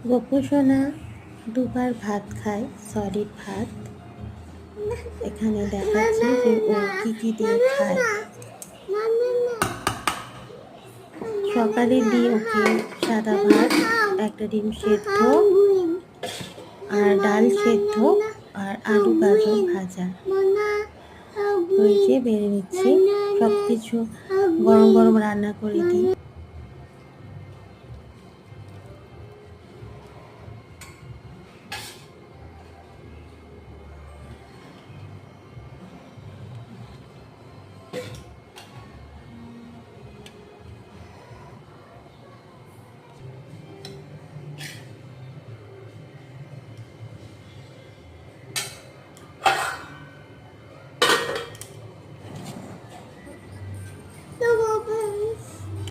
গোপুসোনা দুবার ভাত খায়, সলিড ভাত। এখানে দেখাচ্ছি যে ও কি দিয়ে খায়। সকালে দিই ওকে সাদা ভাত, একটা ডিম সেদ্ধ আর ডাল সেদ্ধ আর আলু গাজর ভাজা। ওই যে বেড়ে নিচ্ছি, সব কিছু গরম গরম রান্না করে দিই।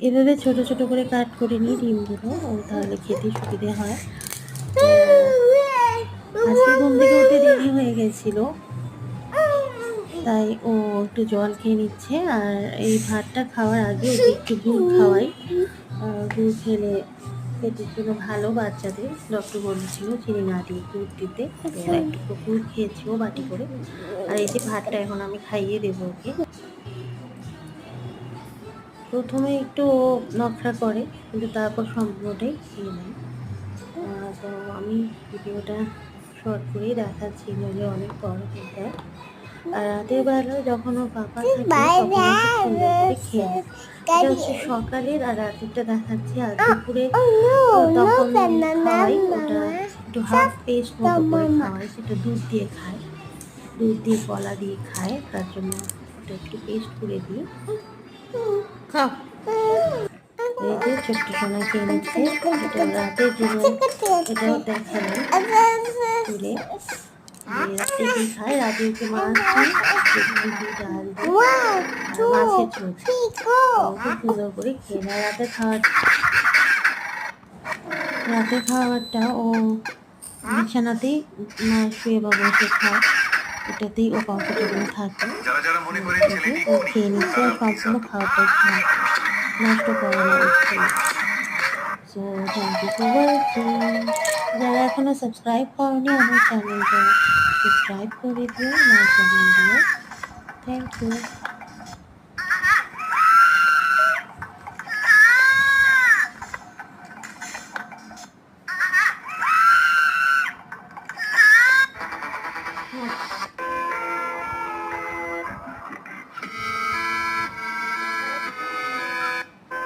এভাবে ছোট ছোট করে কাট করে নিই ডিমগুলো, ও তাহলে খেতে সুবিধে হয়। আজকে ঘুম থেকে উঠতে দেরি হয়ে গেছিল, তাই ও একটু জল খেয়ে নিচ্ছে। আর এই ভাতটা খাওয়ার আগে ওকে একটু গুড় খাওয়াই। গুড় খেলে পেটের জন্য ভালো, বাচ্চাদের ডক্টর বলেছিল চিনি না দিয়ে গুড় দিতে। তো একটু গুড় খেয়েছি ও বাটি করে। আর এই যে ভাতটা এখন আমি খাইয়ে দেবো ওকে। প্রথমে একটু নখরা করে, কিন্তু তারপর সম্পূর্ণটাই খেয়ে নেয়। তো আমি ভিডিওটা শর্ট করেই দেখাচ্ছি, নইলে অনেক বড় হয়ে যায়। আর রাতের বেলা যখন ওর পাপা থাকে তখন সুন্দর করে খেয়ে নেয়। এটা হচ্ছে সকালের, আর রাতেরটা দেখাচ্ছি। আর দুপুরে তখন খাওয়াই ওটা একটু হাফ পেস্ট মতো করে খাওয়াই, সেটা দুধ দিয়ে খায়, দুধ দিয়ে কলা দিয়ে খায়, তার জন্য ওটা একটু পেস্ট করে দিই। খাও। এই যে ছোট্ট সোনা খেয়ে নিচ্ছে, এটা রাতের জন্য এটাও দেখালাম তুলে। রাতে কি খায়, রাতে ওকে মাছ দিই, ডাল দিই, মাছের ঝোল খুব সুন্দর করে খেয়ে নেয়। রাতের খাবারটা ও বিছানাতেই শুয়ে বা বসে খায়, এটাতেই ও কমফোর্টেবল থাকে। ও খেয়ে নিচ্ছে আর সম্পূর্ণ খাওয়াটাই খায়, নষ্ট করে না। So thank you for watching. যারা এখনো সাবস্ক্রাইব করেনি আমার চ্যানেলটা সাবস্ক্রাইব করে দিও, লাইক কমেন্ট দিও। Thank you.